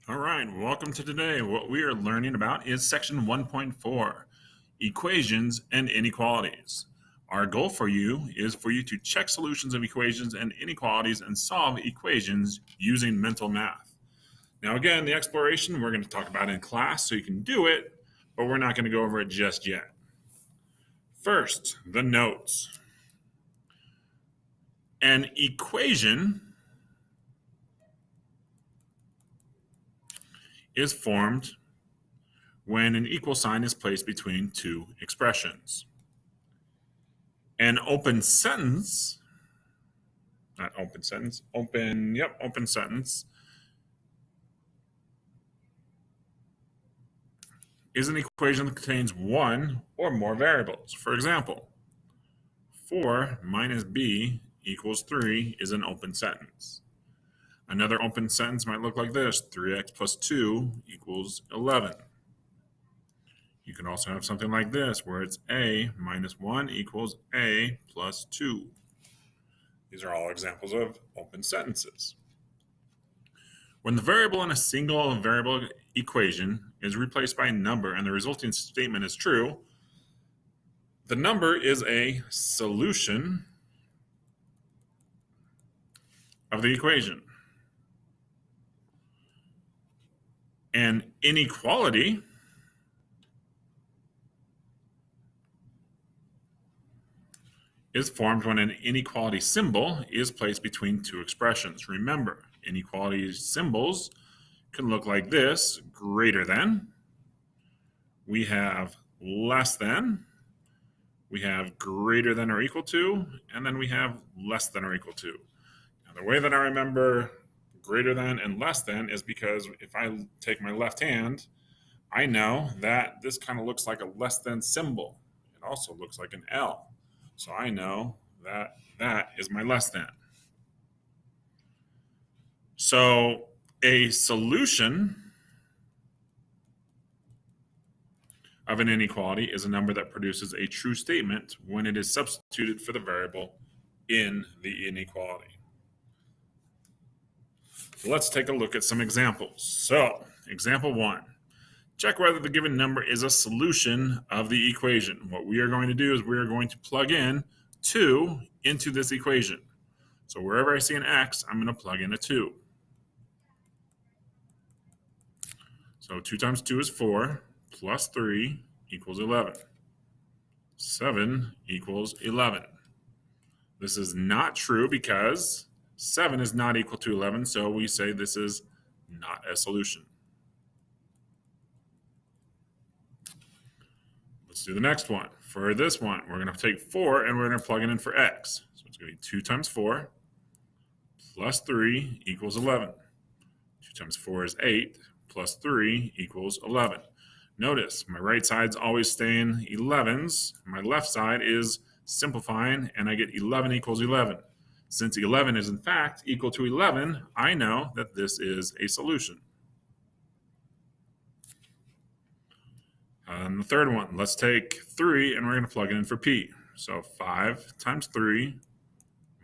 All right, welcome to today. What we are learning about is section 1.4, equations and inequalities. Our goal for you is for you to check solutions of equations and inequalities and solve equations using mental math. Now, again, the exploration we're going to talk about in class so you can do it, but we're not going to go over it just yet. First, the notes. An equation is formed when an equal sign is placed between two expressions. An open sentence, not open sentence, open sentence is an equation that contains one or more variables. For example, 4 minus b equals 3 is an open sentence. Another open sentence might look like this: 3x plus 2 equals 11. You can also have something like this, where it's a minus 1 equals a plus 2. These are all examples of open sentences. When the variable in a single variable equation is replaced by a number and the resulting statement is true, the number is a solution of the equation. An inequality is formed when an inequality symbol is placed between two expressions. Remember, inequality symbols can look like this: greater than, we have less than, we have greater than or equal to, and then we have less than or equal to. Now, the way that I remember greater than and less than is because if I take my left hand, I know that this kind of looks like a less than symbol. It also looks like an L. So I know that that is my less than. So a solution of an inequality is a number that produces a true statement when it is substituted for the variable in the inequality. Let's take a look at some examples. So, example 1. Check whether the given number is a solution of the equation. What we are going to do is we are going to plug in 2 into this equation. So wherever I see an x, I'm going to plug in a 2. So 2 times 2 is 4, plus 3 equals 11. 7 equals 11. This is not true because 7 is not equal to 11, so we say this is not a solution. Let's do the next one. For this one, we're going to take 4 and we're going to plug it in for x. So it's going to be 2 times 4 plus 3 equals 11. 2 times 4 is 8 plus 3 equals 11. Notice my right side's always staying 11s. My left side is simplifying, and I get 11 equals 11. Since 11 is in fact equal to 11, I know that this is a solution. And the third one, let's take 3 and we're going to plug it in for p. So 5 times 3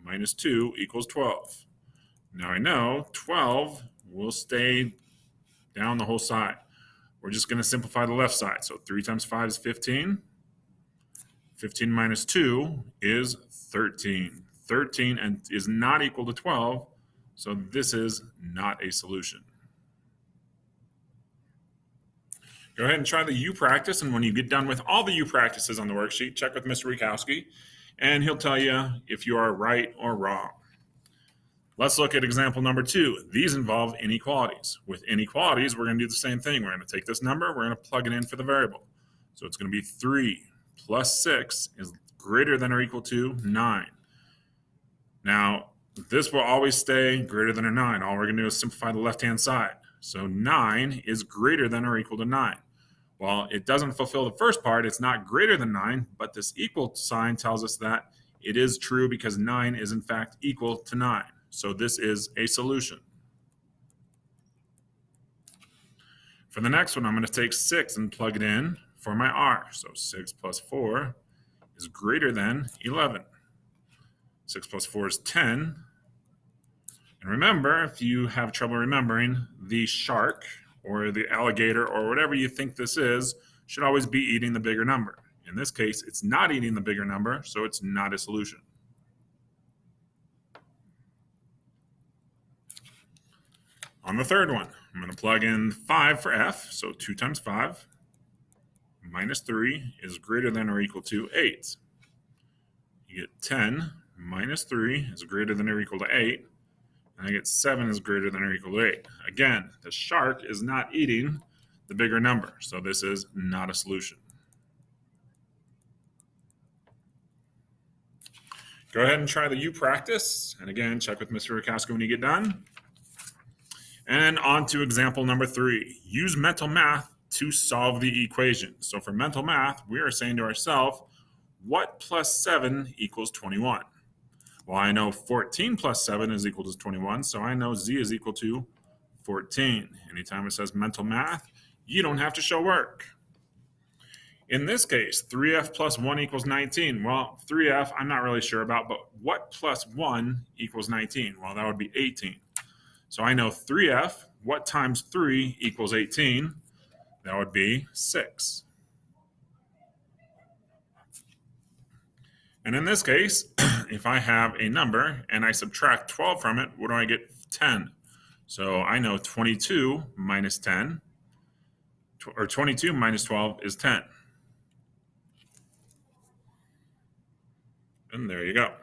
minus 2 equals 12. Now I know 12 will stay down the whole side. We're just going to simplify the left side. So 3 times 5 is 15. 15 minus 2 is 13. 13 is not equal to 12, so this is not a solution. Go ahead and try the U practice, and when you get done with all the U practices on the worksheet, check with Mr. Rikowski, and he'll tell you if you are right or wrong. Let's look at example number 2. These involve inequalities. With inequalities, we're going to do the same thing. We're going to take this number, we're going to plug it in for the variable. So it's going to be 3 plus 6 is greater than or equal to 9. Now, this will always stay greater than or 9. All we're going to do is simplify the left-hand side. So 9 is greater than or equal to 9. Well, it doesn't fulfill the first part. It's not greater than 9, but this equal sign tells us that it is true because 9 is in fact equal to 9. So this is a solution. For the next one, I'm going to take 6 and plug it in for my r. So 6 plus 4 is greater than 11. 6 plus 4 is 10. And remember, if you have trouble remembering, the shark or the alligator or whatever you think this is should always be eating the bigger number. In this case, it's not eating the bigger number, so it's not a solution. On the third one, I'm going to plug in 5 for f, so 2 times 5 minus 3 is greater than or equal to 8. You get 10 minus 3 is greater than or equal to 8, and I get 7 is greater than or equal to 8. Again, the shark is not eating the bigger number, so this is not a solution. Go ahead and try the U practice, and again, check with Mr. Rakowski when you get done. And on to example number 3. Use mental math to solve the equation. So for mental math, we are saying to ourselves, what plus 7 equals 21? Well, I know 14 plus 7 is equal to 21, so I know z is equal to 14. Anytime it says mental math, you don't have to show work. In this case, 3f plus 1 equals 19. Well, 3f I'm not really sure about, but what plus 1 equals 19? Well, that would be 18. So I know 3f, what times 3 equals 18? That would be 6. And in this case, if I have a number and I subtract 12 from it, what do I get? 10. So I know 22 minus 10, or 22 minus 12 is 10. And there you go.